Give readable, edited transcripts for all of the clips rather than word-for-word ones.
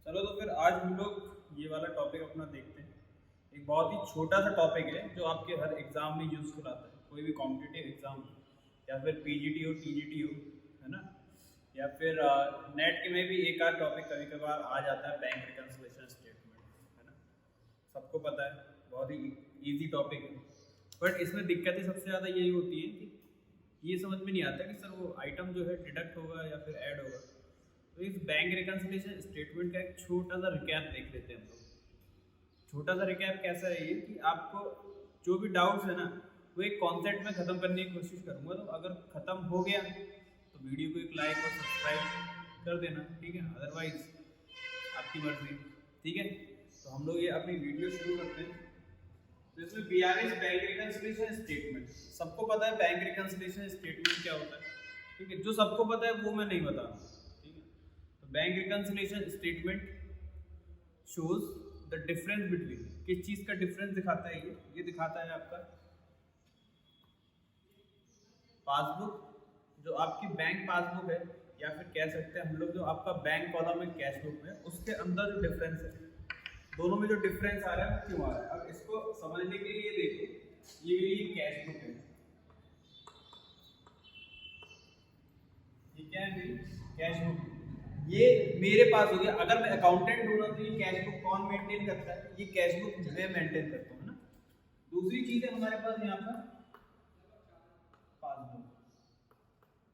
चलो तो फिर आज हम लोग ये वाला टॉपिक अपना देखते हैं। एक बहुत ही छोटा सा टॉपिक है जो आपके हर एग्ज़ाम में यूज़फुल आता है, कोई भी कॉम्पिटिटिव एग्ज़ाम हो या फिर पीजीटी हो टीजीटी हो, है ना, या फिर नेट के में भी एक आध टॉपिक कभी कभार आ जाता है, बैंक रिकन्सिलिएशन स्टेटमेंट, है ना। सबको पता है, बहुत ही ईजी टॉपिक है, बट इसमें दिक्कतें सबसे ज़्यादा यही होती है कि ये समझ में नहीं आता कि सर वो आइटम जो है डिडक्ट होगा या फिर ऐड होगा। तो इस बैंक रिकन्सिलिएशन स्टेटमेंट का एक छोटा सा रिकैप देख लेते हैं हम लोग। छोटा सा रिकैप कैसा है ये कि आपको जो भी डाउट्स है ना वो एक कॉन्सेप्ट में ख़त्म करने की कोशिश करूँगा। तो अगर ख़त्म हो गया तो वीडियो को एक लाइक और सब्सक्राइब कर देना, ठीक है, अदरवाइज आपकी मर्जी, ठीक है। तो हम लोग ये अपनी वीडियो शुरू करते हैं। तो इसमें बीआरएस बैंक रिकन्सिलिएशन स्टेटमेंट, सबको पता है बैंक रिकन्सिलिएशन स्टेटमेंट क्या होता है, ठीक है। जो सबको पता है वो मैं नहीं बता रहा, ठीक है। तो bank reconciliation statement shows the difference between, किस चीज का डिफरेंस दिखाता है ये दिखाता है आपका पासबुक, जो आपकी बैंक पासबुक है, या फिर कह सकते हैं हम लोग जो आपका बैंक कॉलम है कैश बुक में, उसके अंदर जो डिफरेंस है, दोनों में जो डिफरेंस आ रहा है वो क्यों आ रहा है। अब इसको समझने के लिए देखो, ये मेरी कैश बुक है, ये क्या है, मेरी कैश बुक, ये मेरे पास हो गया। अगर मैं अकाउंटेंट हूँ ना तो ये कैश बुक कौन मेंटेन करता है, ये कैश बुक मैं मेंटेन करता हूँ ना। दूसरी चीज है हमारे पास यहाँ पर पासबुक।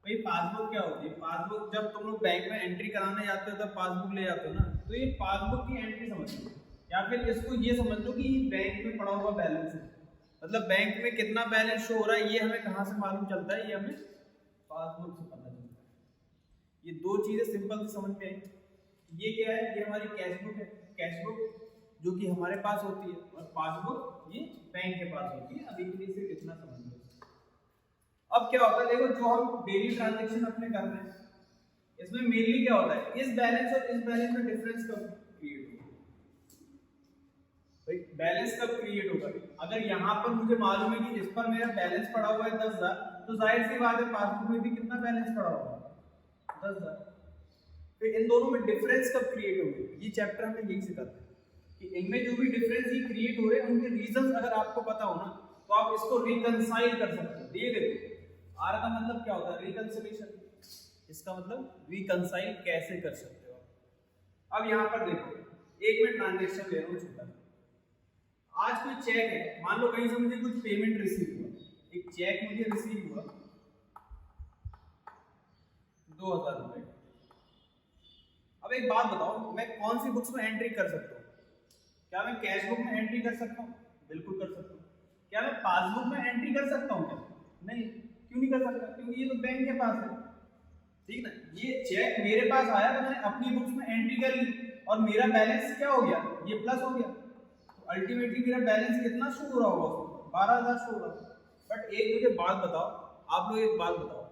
भाई पासबुक क्या होती है, पासबुक जब तुम लोग बैंक में एंट्री कराने जाते हो तब पासबुक ले जाते हो ना, तो ये पासबुक की एंट्री समझ लो, या फिर इसको ये समझ लो कि बैंक में पड़ा हुआ बैलेंस है। मतलब बैंक में कितना बैलेंस शो हो रहा है ये हमें कहाँ से मालूम चलता है, ये हमें पासबुक से पता चलता है। ये दो चीजें सिंपल से समझ में आई। ये क्या है, ये हमारी कैश बुक है, कैश बुक जो कि हमारे पास होती है, और पासबुक ये बैंक के पास होती है। अभी के लिए सिर्फ इतना समझ लो। अब क्या होता है, देखो जो हम डेली ट्रांजैक्शन अपने कर रहे हैं इसमें मेनली क्या होता है, इस बैलेंस और इस बैलेंस में डिफरेंस कब क्रिएट होगा। भाई बैलेंस कब क्रिएट होगा, अगर यहाँ पर मुझे मालूम है कि इस पर मेरा बैलेंस पड़ा हुआ है 10,000, तो जाहिर सी बात है पासबुक में भी कितना बैलेंस पड़ा होगा, 10,000। फिर इन दोनों में डिफरेंस कब क्रिएट होगी, ये चैप्टर हमें यही सिखाता है कि इनमें जो भी डिफरेंस ही क्रिएट हो रहे हैं उनके रीजंस अगर आपको पता हो ना तो आप इसको रिकंसाइल कर सकते हो। ये देखो आर का मतलब क्या होता है, रिकंसिलिएशन, इसका मतलब रिकंसाइल कैसे कर सकते हो। अब यहाँ पर देखो, एक मैं ट्रांजेक्शन ले रहा हूँ छोटा, आज कोई चेक है, मान लो कहीं से मुझे कुछ पेमेंट रिसीव हुआ, एक चेक मुझे रिसीव हुआ 2,000 रुपए। अब एक बात बताओ, मैं कौन सी बुक्स में एंट्री कर सकता हूँ, क्या मैं कैश बुक में एंट्री कर सकता हूँ, बिल्कुल कर सकता हूँ। क्या मैं पासबुक में एंट्री कर सकता हूँ क्या, नहीं, क्यों नहीं कर सकता, क्योंकि ये तो बैंक के पास है, ठीक ना। ये चेक मेरे पास आया तो मैंने अपनी बुक्स में एंट्री कर ली और मेरा बैलेंस क्या हो गया, ये प्लस हो गया, तो अल्टीमेटली मेरा बैलेंस कितना शो हो रहा होगा, 12,000 शो हो रहा। बट एक मुझे बात बताओ, आप लोग एक बात बताओ,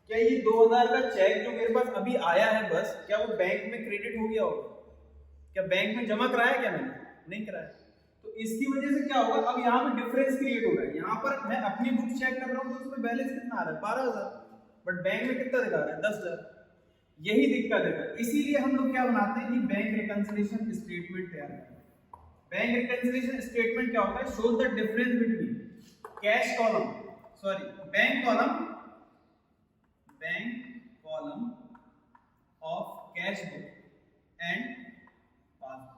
क्या ये 2,000 का चेक जो मेरे पास अभी आया है बस, क्या वो बैंक में क्रेडिट हो गया होगा, क्या बैंक में जमा कराया, क्या मैंने नहीं कराया। तो इसकी वजह से क्या होगा, अब यहाँ पे डिफरेंस क्रिएट हो रहा है। यहाँ पर मैं अपनी बुक चेक कर रहा हूँ तो उसमें बैलेंस कितना आ रहा है, 12,000, बट बैंक में कितना दिखा रहा है, 10,000। यही दिक्कत है, इसीलिए हम लोग क्या बनाते हैं कि बैंक रिकंसिलिएशन स्टेटमेंट तैयार करते हैं। बैंक रिकंसिलिएशन स्टेटमेंट क्या होता है, shows the difference between cash column, sorry bank column of cash book and passbook,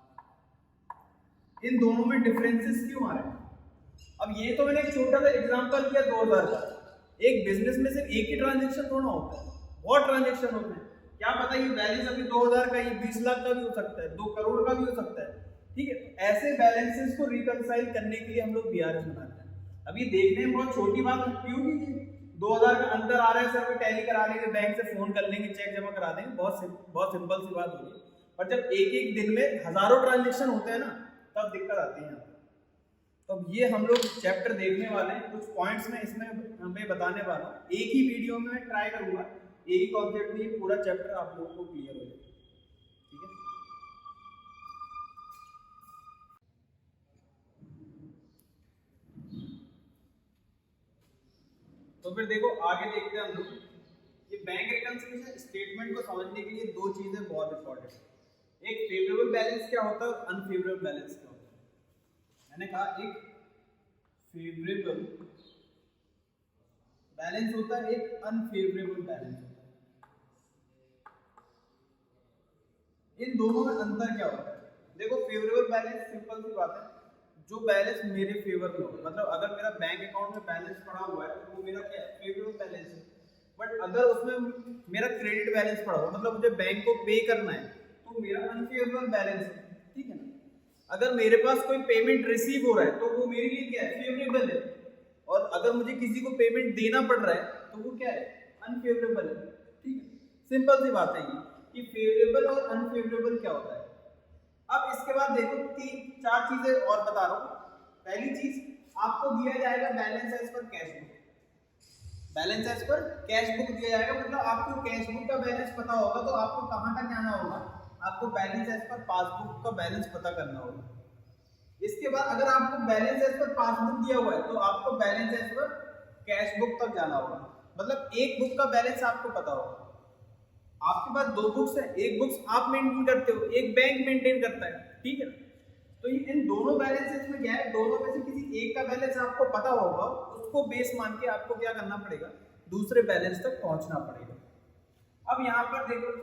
इन दोनों में डिफरेंसेस क्यों आ रहे हैं। अब ये तो मैंने एक छोटा सा एग्जांपल किया 2,000 का, एक बिजनेस में सिर्फ एक ही ट्रांजैक्शन थोड़ा होता है, बहुत ट्रांजैक्शन होते हैं। क्या पता ये बैलेंस अभी 2,000 का, ये 20 लाख का भी हो सकता है, 2 करोड़ का भी हो सकता है, ठीक है। ऐसे बैलेंसेस को रिकंसाइल करने के लिए हम लोग बीआरएस बनाते हैं। अब ये देखने में बहुत छोटी बात लगती होगी कि 2,000 का अंतर आ रहा है, सर टैली करा लेंगे, बैंक से फोन कर लेंगे, चेक जमा करा देंगे, बहुत सिंपल सी बात होगी। पर जब एक एक दिन में हजारों ट्रांजेक्शन होते हैं ना तब दिक्कत आती है। तो अब ये हम लोग चैप्टर देखने वाले हैं, कुछ पॉइंट्स में इसमें हमें बताने वाला हूँ, एक ही वीडियो में मैं ट्राई करूंगा एक ही कॉन्सेप्ट में ये पूरा चैप्टर आप लोगों को क्लियर हो जाए, ठीक है। तो फिर देखो आगे देखते हैं हम लोग, ये बैंक रिकंसिलिएशन स्टेटमेंट को समझने के लिए दो चीजें बहुत इंपॉर्टेंट है। एक फेवरेबल बैलेंस क्या होता है और अनफेवरेबल बैलेंस क्या होता है। मैंने कहा एक फेवरेबल बैलेंस होता है, एक अनफेवरेबल बैलेंस होता है। इन दोनों में अंतर क्या होता है? देखो फेवरेबल बैलेंस सिंपल सी बात है, जो बैलेंस मेरे फेवर में हो, मतलब अगर मेरा बैंक अकाउंट में बैलेंस पड़ा हुआ है तो वो मेरा क्या फेवरेबल बैलेंस है। बट अगर उसमें मेरा क्रेडिट बैलेंस पड़ा हुआ, मतलब मुझे बैंक को पे करना है, तो मेरा अनफेवरेबल बैलेंस है, ठीक है ना। अगर मेरे पास कोई पेमेंट रिसीव हो रहा है तो वो मेरे लिए क्या है, फेवरेबल है। और अगर मुझे किसी को पेमेंट देना पड़ रहा है तो वो क्या है, अनफेवरेबल है, ठीक है। सिंपल सी बात है ये कि फेवरेबल और अनफेवरेबल क्या होता है। अब इसके बाद देखो 3-4 चीजें और बता रहा हूँ। पहली चीज, आपको दिया जाएगा balance as per cash book. Balance as per cash book दिया जाएगा, मतलब आपको कैश बुक का बैलेंस पता होगा तो आपको कहाँ तक जाना होगा, आपको बैलेंस एज पर पासबुक का बैलेंस पता करना होगा। इसके बाद अगर आपको बैलेंस एज पर पासबुक दिया हुआ है तो आपको balance as per cash book तक जाना होगा, मतलब एक बुक का बैलेंस आपको पता होगा। आपके पास 2 बुक्स है, एक बुक्स आप मेंटेन करते हो, एक बैंक मेंटेन करता है, ठीक है। तो ये इन दोनों बैलेंसेस में क्या है, दोनों में से किसी एक का बैलेंस आपको पता होगा, उसको बेस मान के आपको क्या करना पड़ेगा, दूसरे बैलेंस तक पहुंचना पड़ेगा। अब यहाँ पर देखो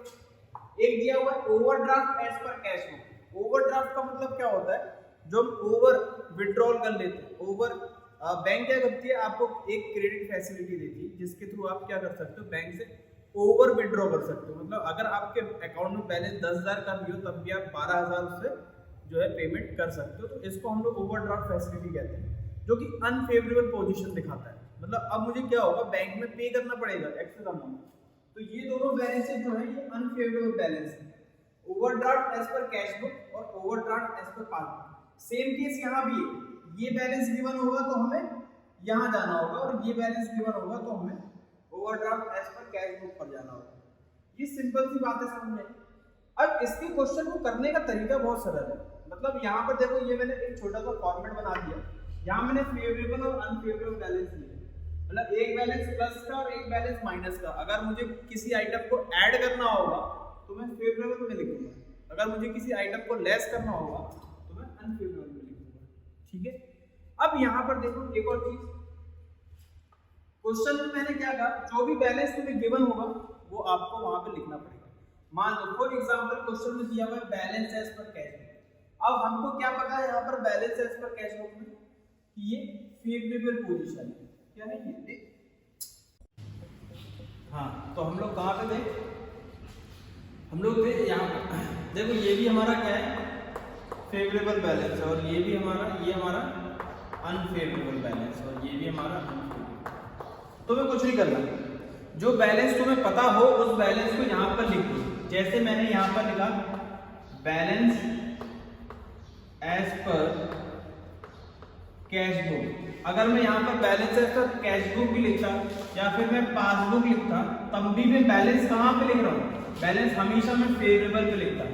एक दिया हुआ है overdraft as per cash book. Overdraft का मतलब क्या होता है, जो हम ओवर विड्रॉल कर लेते हैं। ओवर बैंक क्या करती है, आपको एक क्रेडिट फैसिलिटी देती है जिसके थ्रू आप क्या कर सकते हो, बैंक से ओवर विड्रॉ कर सकते हो। मतलब अगर आपके अकाउंट में बैलेंस 10,000 का भी हो तब भी आप 12,000 उससे जो है पेमेंट कर सकते हो। तो इसको हम लोग ओवरड्राफ्ट फैसिलिटी कहते हैं, जो कि अनफेवरेबल पोजीशन दिखाता है। मतलब अब मुझे क्या होगा, बैंक में पे करना पड़ेगा एक्सेस अमाउंट। तो ये दोनों बैलेंसेस जो है ये अनफेवरेबल बैलेंस है, overdraft as per cash book और overdraft as per passbook. Same case यहाँ भी है, ये बैलेंस गिवन होगा तो हमें यहाँ जाना होगा और ये बैलेंस गिवन होगा तो हमें overdraft as per cash book पर जाना होगा। ये सिंपल सी बात है समझ में। अब इसके क्वेश्चन को करने का तरीका बहुत सरल है। मतलब यहाँ पर देखो ये मैंने एक छोटा सा फॉर्मेट बना दिया, यहाँ मैंने फेवरेबल और अनफेवरेबल बैलेंस लिया, मतलब एक बैलेंस प्लस का और एक बैलेंस माइनस का। अगर मुझे किसी आइटम को ऐड करना होगा तो मैं फेवरेबल में लिखूंगा, अगर मुझे किसी आइटम को लेस करना होगा तो मैं अनफेवरेबल में लिखूंगा, ठीक है। अब यहाँ पर देखो एक और चीज, क्वेश्चन में मैंने क्या कहा, जो भी बैलेंस तुम्हें गिवन होगा वो आपको वहां पे लिखना पड़ेगा। मान लो फॉर एग्जांपल क्वेश्चन में दिया हुआ है balance as per cash book. अब हमको क्या पता है यहाँ पर balance as per cash book में कि ये फेवरेबल पोजीशन है, क्या है ये। हाँ तो हम लोग कहाँ पे थे, हम लोग थे यहाँ पे। देखो ये भी हमारा क्या है, फेवरेबल बैलेंस है, और ये भी हमारा, ये हमारा अनफेवरेबल बैलेंस है, और ये भी हमारा अनफेवरेबल। तुम्हें कुछ नहीं करना, जो बैलेंस तुम्हें पता हो उस बैलेंस को यहाँ पर लिख दो। जैसे मैंने यहाँ पर लिखा balance as per cash book. अगर मैं यहाँ पर balance as per cash book भी लिखता या फिर मैं पासबुक लिखता, तब भी मैं बैलेंस कहाँ पे लिख रहा हूँ, बैलेंस हमेशा मैं फेवरेबल पे लिखता।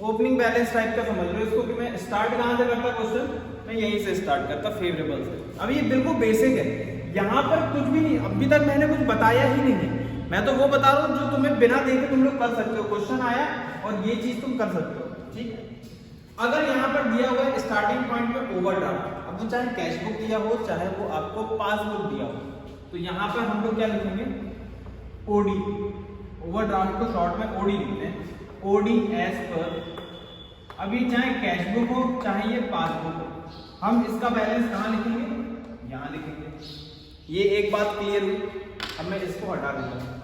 ओपनिंग बैलेंस टाइप का समझ लो इसको, कि मैं स्टार्ट कहाँ से करता क्वेश्चन, मैं यहीं से स्टार्ट करता फेवरेबल से। अब ये बिल्कुल बेसिक है, यहाँ पर कुछ भी नहीं, अभी तक मैंने कुछ बताया ही नहीं है। मैं तो वो बता रहा हूँ जो तुम्हें बिना देखे तुम लोग कर सकते हो। क्वेश्चन आया और ये चीज तुम कर सकते हो, ठीक है। अगर यहाँ पर दिया हुआ है स्टार्टिंग पॉइंट में ओवरड्राफ्ट, अब वो चाहे कैश बुक दिया हो चाहे वो आपको पासबुक दिया हो, तो यहाँ पर हम लोग क्या लिखेंगे, ओडी। ओवरड्राफ्ट को शॉर्ट में ओडी लिखते हैं, ओडी एज पर। अभी चाहे कैश बुक हो चाहे ये पासबुक हो, हम इसका बैलेंस कहाँ लिखेंगे, यहाँ लिखेंगे। ये एक बात क्लियर हुई। अब मैं इसको हटा देता हूँ।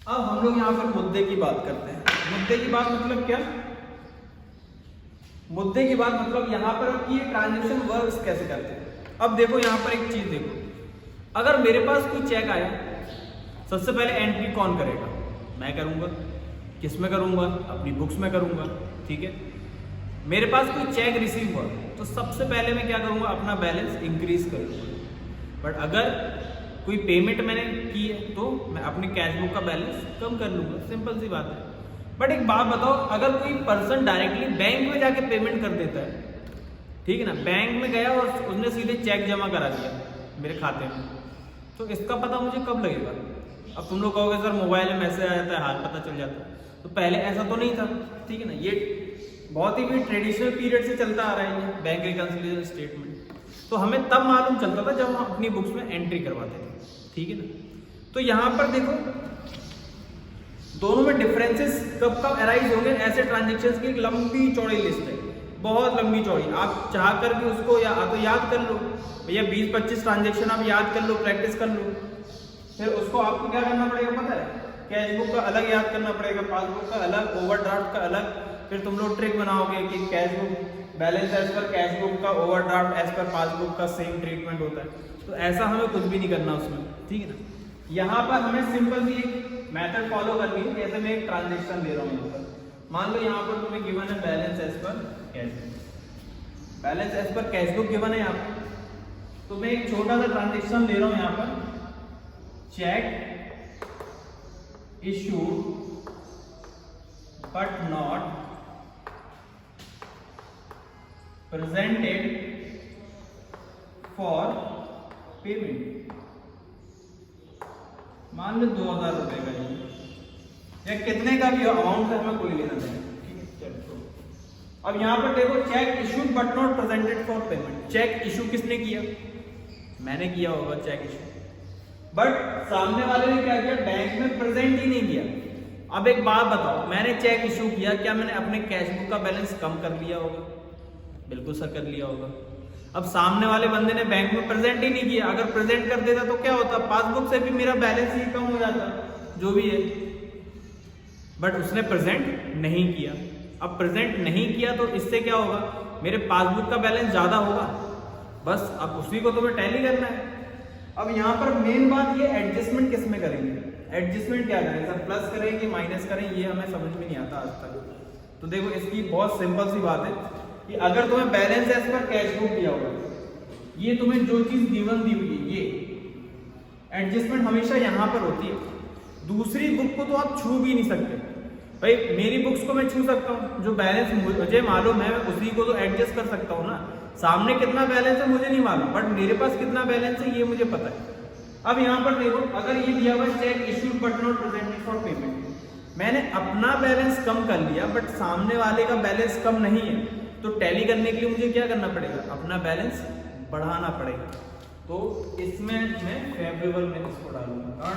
अब हम लोग यहाँ पर मुद्दे की बात करते हैं। मुद्दे की बात मतलब क्या, मुद्दे की बात मतलब यहाँ पर ये ट्रांजैक्शन वर्क्स कैसे करते हैं। अब देखो यहाँ पर एक चीज देखो, अगर मेरे पास कोई चेक आया, सबसे पहले एंट्री कौन करेगा, मैं करूंगा। किस में करूंगा, अपनी बुक्स में करूंगा, ठीक है। मेरे पास कोई चेक रिसीव हुआ तो सबसे पहले मैं क्या करूंगा, अपना बैलेंस इंक्रीज करूंगा। बट अगर कोई पेमेंट मैंने की है तो मैं अपनी कैश बुक का बैलेंस कम कर लूंगा, सिंपल सी बात है। बट एक बात बताओ, अगर कोई पर्सन डायरेक्टली बैंक में जाके पेमेंट कर देता है, ठीक है ना, बैंक में गया और उसने सीधे चेक जमा करा दिया मेरे खाते में, तो इसका पता मुझे कब लगेगा, अब तुम लोग कहोगे सर मोबाइल में मैसेज आ जाता है, हाल पता चल जाता है, तो पहले ऐसा तो नहीं था, ठीक है ना। ये बहुत ही भी ट्रेडिशनल पीरियड से चलता आ रहा है ये बैंक रिकंसिलिएशन स्टेटमेंट। तो हमें तब मालूम चलता था जब हम अपनी बुक्स में एंट्री करवाते थे, ठीक है ना। तो यहाँ पर देखो दोनों में डिफरेंसेस कब कब अराइज होंगे, ऐसे ट्रांजेक्शन्स की एक लंबी चौड़ी लिस्ट है, बहुत लंबी चौड़ी। आप चाह कर भी उसको तो याद कर लो भैया, 20-25 ट्रांजेक्शन आप याद कर लो, प्रैक्टिस कर लो। फिर उसको आपको क्या करना पड़ेगा पता है, कैश बुक का अलग याद करना पड़ेगा, पासबुक का अलग, ओवरड्राफ्ट का अलग। फिर तुम लोग ट्रिक बनाओगे कि cash book balance as per cash book का, ओवरड्राफ्ट एज पर पासबुक का सेम ट्रीटमेंट होता है। तो ऐसा हमें कुछ भी नहीं करना उसमें, ठीक है ना। यहाँ पर हमें सिंपल सी एक मेथड फॉलो करनी है। जैसे मैं एक ट्रांजेक्शन ले रहा हूँ यहाँ पर, मान लो यहाँ पर तुम्हें गिवन है balance as per cash book, balance as per cash book given है यहाँ पर। तो मैं एक छोटा सा ट्रांजेक्शन ले रहा हूँ यहाँ पर, check issued but not presented for payment. मान लो 2000 रुपए का ये, या कितने का भी अमाउंट है, हमें कोई लेना नहीं, ठीक है। चलो अब यहाँ पर देखो, cheque issued but not presented for payment. Cheque issue किसने किया, मैंने किया होगा चेक इशू, बट सामने वाले ने क्या किया, बैंक में प्रेजेंट ही नहीं किया। अब एक बात बताओ, मैंने चेक इशू किया, क्या मैंने अपने कैश बुक का बैलेंस कम कर लिया होगा? बिल्कुल सर कर लिया होगा। अब सामने वाले बंदे ने बैंक में प्रेजेंट ही नहीं किया, अगर प्रेजेंट कर देता तो क्या होता, पासबुक से भी मेरा बैलेंस ही कम हो जाता जो भी है, बट उसने प्रेजेंट नहीं किया। अब प्रेजेंट नहीं किया तो इससे क्या होगा, मेरे पासबुक का बैलेंस ज्यादा होगा, बस अब उसी को तुम्हें टैली करना है। अब यहाँ पर मेन बात ये, एडजस्टमेंट किस में करेंगे, एडजस्टमेंट क्या करें सर, प्लस करें कि माइनस करें, ये हमें समझ में नहीं आता आज तक। तो देखो इसकी बहुत सिंपल सी बात है कि अगर तुम्हें balance as per cash book दिया होगा, ये तुम्हें जो चीज गिवन दी हुई है, ये एडजस्टमेंट हमेशा यहाँ पर होती है। दूसरी बुक को तो आप छू भी नहीं सकते। भाई मेरी बुक्स को मैं छू सकता हूँ, जो बैलेंस मुझे मालूम है उसी को तो एडजस्ट कर सकता हूँ ना। सामने कितना बैलेंस है मुझे नहीं मालूम, बट मेरे पास कितना बैलेंस है ये मुझे पता है। अब यहाँ पर देखो, अगर ये दिया हुआ check issued but not presented for payment, मैंने अपना बैलेंस कम कर लिया बट सामने वाले का बैलेंस कम नहीं है, तो टैली करने के लिए मुझे क्या करना पड़ेगा, अपना बैलेंस बढ़ाना पड़ेगा। तो इसमें मैं फेवरेबल में इसको डालूंगा,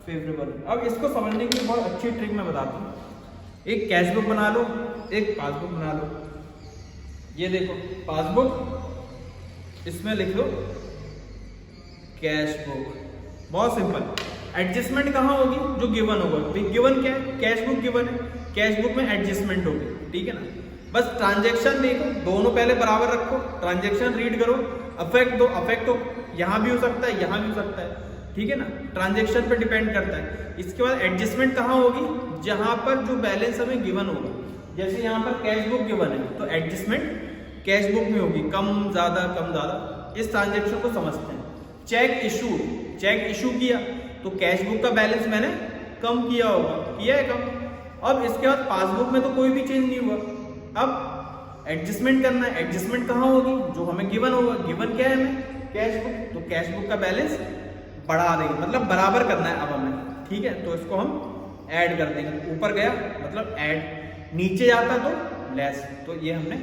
फेवरेबल। अब इसको समझने के लिए बहुत अच्छी ट्रिक मैं बताता हूँ। एक कैश बुक बना लो, एक पासबुक बना लो। ये देखो पासबुक, इसमें लिख लो कैश बुक, बहुत सिंपल। एडजस्टमेंट कहाँ होगी, जो गिवन होगा। गिवन क्या है, कैश बुक गिवन है, कैश बुक में एडजस्टमेंट होगी, ठीक है ना। बस ट्रांजैक्शन देखो, दोनों पहले बराबर रखो, ट्रांजैक्शन रीड करो, अफेक्ट दो, अफेक्ट तो यहाँ भी हो सकता है, यहाँ भी हो सकता है, ठीक है ना, ट्रांजैक्शन पे डिपेंड करता है। इसके बाद एडजस्टमेंट कहाँ होगी, जहां पर जो बैलेंस हमें गिवन होगा। जैसे यहाँ पर कैश बुक गिवन है तो एडजस्टमेंट कैश बुक में होगी, कम ज्यादा कम ज्यादा। इस ट्रांजैक्शन को समझते हैं। चेक इशू, चेक इशू किया तो कैश बुक का बैलेंस मैंने कम किया होगा, किया है कम। अब इसके बाद पासबुक में तो कोई भी चेंज नहीं हुआ। अब एडजस्टमेंट करना है, एडजस्टमेंट कहाँ होगी, जो हमें गिवन होगा। गिवन क्या है हमें, कैश बुक, तो कैश बुक का बैलेंस बढ़ा देंगे, मतलब बराबर करना है अब हमें, ठीक है। तो इसको हम ऐड कर देंगे, ऊपर गया मतलब ऐड, नीचे जाता तो लेस, तो ये हमने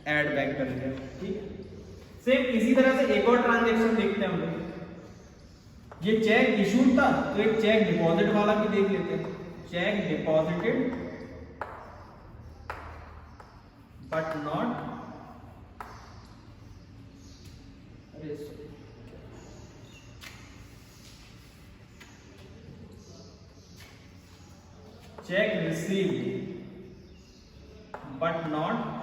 ऐड बैक कर दिया, ठीक है। सेम इसी तरह से एक और ट्रांजैक्शन देखते हैं हम लोग। ये चेक इशूड था तो एक चेक डिपॉजिट वाला भी देख लेते हैं। Check deposited but not, check received but not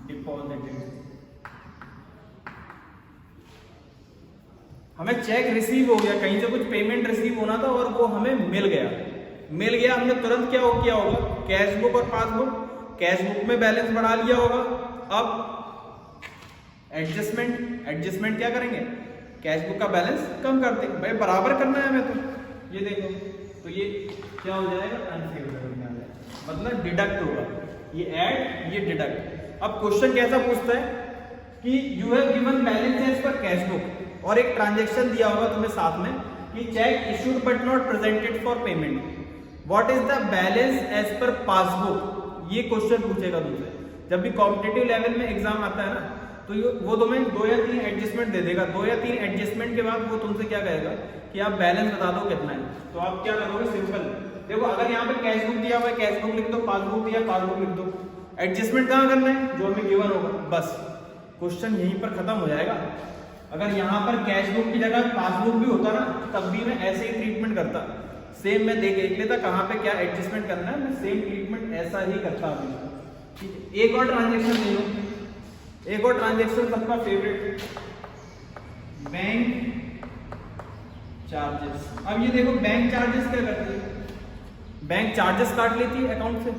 deposited. हमें चेक रिसीव हो गया, कहीं से कुछ पेमेंट रिसीव होना था और वो हमें मिल गया, हमने तुरंत क्या किया होगा, कैश बुक और पासबुक, कैश बुक में बैलेंस बढ़ा लिया होगा। अब एडजस्टमेंट क्या करेंगे, कैश बुक का बैलेंस कम कर देंगे, भाई बराबर करना है हमें। तो ये देखो, तो ये क्या हो जाएगा, अनफेवरेबल में आ जाएगा, मतलब डिडक्ट होगा, ये ऐड ये डिडक्ट। अब क्वेश्चन कैसा पूछता है कि you have given balance as per cash book और एक ट्रांजेक्शन दिया होगा तुम्हें साथ में कि cheque issued but not presented for payment, what is the balance as per passbook. ये क्वेश्चन पूछेगा तुमसे। जब भी कॉम्पिटिटिव लेवल में एग्जाम आता है ना, तो वो तुम्हें 2 या 3 एडजस्टमेंट दे देगा। 2 या 3 एडजस्टमेंट के बाद वो तुमसे क्या कहेगा कि आप बैलेंस बता दो कितना है। तो आप क्या करोगे, सिंपल देखो, अगर यहाँ पे कैश बुक दिया हुआ है, कैश बुक लिख दो, पासबुक दिया, पासबुक लिख दो। एडजस्टमेंट कहाँ करना है, जो हमें गिवन होगा, बस क्वेश्चन यहीं पर खत्म हो जाएगा। अगर यहाँ पर कैश बुक की जगह पासबुक भी होता ना, तब भी मैं ऐसे ही ट्रीटमेंट करता। सेम मैं देख लेता कहाँ पे क्या एडजस्टमेंट करना है, मैं सेम ट्रीटमेंट ऐसा ही करता अभी। ठीक है, एक और ट्रांजेक्शन ले लो, एक और ट्रांजेक्शन सबका फेवरेट, बैंक चार्जेस। अब ये देखो, बैंक चार्जेस क्या करती है, बैंक चार्जेस काट लेती है अकाउंट से।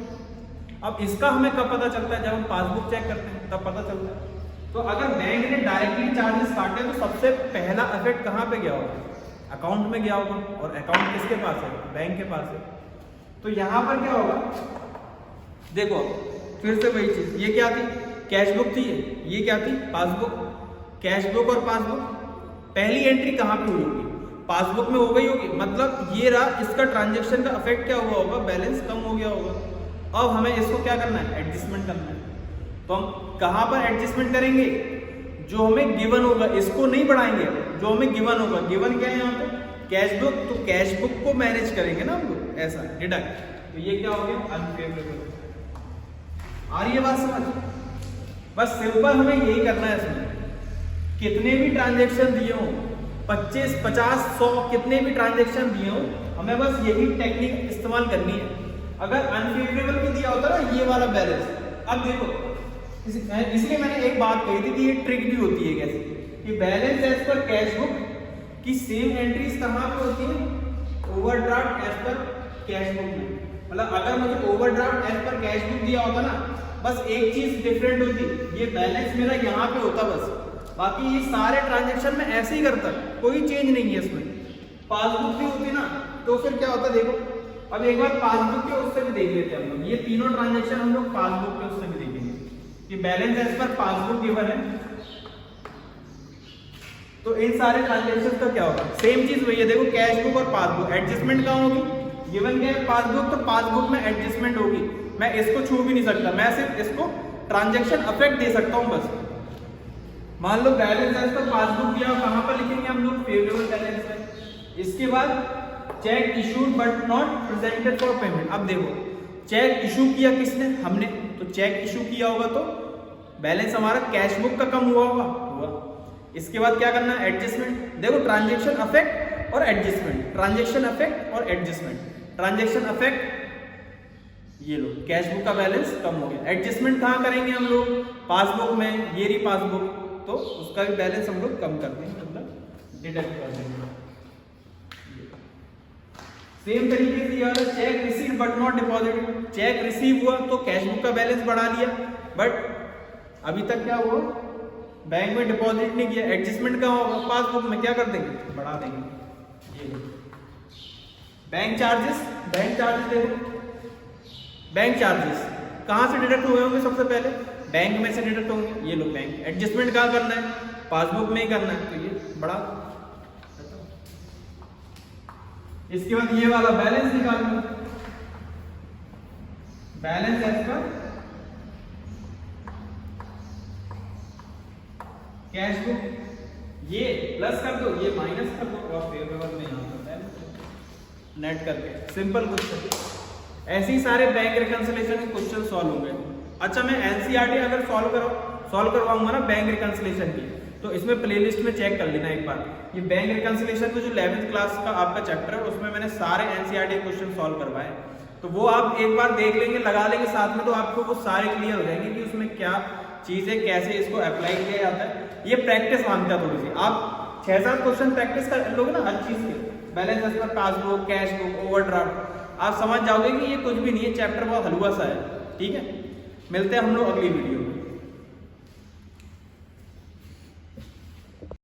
अब इसका हमें कब पता चलता है, जब हम पासबुक चेक करते हैं तब पता चलता है। तो अगर बैंक ने डायरेक्टली चार्जेस काटे तो सबसे पहला इफेक्ट कहाँ पे गया होगा, अकाउंट में गया होगा। और अकाउंट किसके पास है, बैंक के पास है। तो यहाँ पर क्या होगा, देखो फिर से वही चीज, ये क्या थी, कैश बुक थी, ये क्या थी, पासबुक। कैश बुक और पासबुक, पहली एंट्री कहाँ पे हुई होगी, पासबुक में हो गई होगी। मतलब ये रहा, इसका ट्रांजेक्शन का इफेक्ट क्या हुआ होगा, बैलेंस कम हो गया होगा। अब हमें इसको क्या करना है, एडजस्टमेंट करना है। तो हम कहाँ पर एडजस्टमेंट करेंगे, जो हमें गिवन होगा, इसको नहीं बढ़ाएंगे, जो हमें गिवन होगा। गिवन क्या है यहाँ पे, कैश बुक, तो कैश बुक को मैनेज करेंगे ना हम लोग, ऐसा डिडक्ट। तो ये क्या हो गया, अनफेवरेबल। आ रही है बात समझ, बस सिंपल हमें यही करना है। इसमें कितने भी ट्रांजेक्शन दिए हो, 25, 50, 100 कितने भी ट्रांजेक्शन दिए हो, हमें बस यही टेक्निक इस्तेमाल करनी है। अगर अनफेवरेबल भी दिया होता ना ये वाला बैलेंस, अब देखो इसलिए मैंने एक बात कही थी कि ये ट्रिक भी होती है कैसे, कि balance as per cash book की सेम एंट्रीज कहाँ पे होती है, overdraft as per cash book में। मतलब अगर मुझे overdraft as per cash book दिया होता ना, बस एक चीज डिफरेंट होती, ये बैलेंस मेरा यहाँ पे होता बस, बाकी ये सारे ट्रांजेक्शन में ऐसे ही करता, कोई चेंज नहीं है इसमें। पासबुक भी होती ना, तो फिर क्या होता देखो, अब एक बार पासबुक के उससे भी देख लेते हैं हम लोग। ये तीनों ट्रांजेक्शन हम लोग पासबुक के उससे भी देखेंगे कि balance as per passbook given है, तो इन सारे ट्रांजेक्शन का क्या होगा, सेम चीज वही है। देखो कैश बुक और पासबुक, एडजस्टमेंट कहाँ होगी, गिवन क्या है पासबुक, तो पासबुक में एडजस्टमेंट होगी। मैं इसको छू भी नहीं सकता, मैं सिर्फ इसको ट्रांजेक्शन अफेक्ट दे सकता हूं बस। मान लो बैलेंस एज पर पासबुक दिया, कहां पर लिखेंगे हम लोग, फेवरेबल बैलेंस है। इसके बाद check issued but not presented for payment. अब देखो चेक इशू किया किसने, हमने, तो चेक इशू किया होगा तो बैलेंस हमारा कैश बुक का कम हुआ होगा। इसके बाद क्या करना है, एडजस्टमेंट। देखो ट्रांजेक्शन अफेक्ट और एडजस्टमेंट, ट्रांजेक्शन अफेक्ट और एडजस्टमेंट। ट्रांजेक्शन अफेक्ट, ये लो कैश बुक का बैलेंस कम हो गया। एडजस्टमेंट कहाँ करेंगे हम लोग, पासबुक में, ये रही पासबुक, तो उसका भी बैलेंस हम लोग कम करते हैं, मतलब डिडक्ट कर देंगे। सेम तरीके से ये check receive but not deposited, check receive हुआ तो कैश बुक का बैलेंस बढ़ा लिया, बट अभी तक क्या हुआ, बैंक में डिपॉजिट नहीं किया। एडजस्टमेंट का होगा, पासबुक में क्या कर देंगे, बढ़ा देंगे। ये बैंक चार्जेस, बैंक चार्जेस देखो, बैंक चार्जेस कहां से डिडक्ट हुए होंगे, सबसे पहले बैंक में से डिडक्ट होंगे। ये लो बैंक। एडजस्टमेंट कहां करना है, पासबुक में ही करना है, तो ये बढ़ा। इसके बाद ये वाला बैलेंस निकालना, balance as per cash book, ये प्लस कर दो, ये माइनस कर दो, और फेवरेबल में यहां पर नेट करके, सिंपल क्वेश्चन। ऐसे ही सारे बैंक रिकंसिलिएशन के क्वेश्चन सॉल्व होंगे। अच्छा मैं एनसीईआरटी अगर सॉल्व करवाऊंगा ना बैंक रिकंसिलिएशन की, तो इसमें प्लेलिस्ट में चेक कर लेना एक बार। ये बैंक रिकंसिलिएशन का जो 11th क्लास का आपका चैप्टर है, उसमें मैंने सारे एनसीईआरटी क्वेश्चन सॉल्व करवाए, तो वो आप एक बार देख लेंगे, लगा लेंगे साथ में, तो आपको वो सारे क्लियर हो जाएंगे कि उसमें क्या चीज है, कैसे इसको अप्लाई किया जाता है। ये प्रैक्टिस मांगता है थोड़ी सी, आप 6-7 क्वेश्चन प्रैक्टिस कर लोगे ना हर चीज के, balance as per passbook, cash book, overdraft, आप समझ जाओगे कि ये कुछ भी नहीं है, चैप्टर बहुत हलवा सा है। ठीक है, मिलते हैं हम लोग अगली वीडियो में।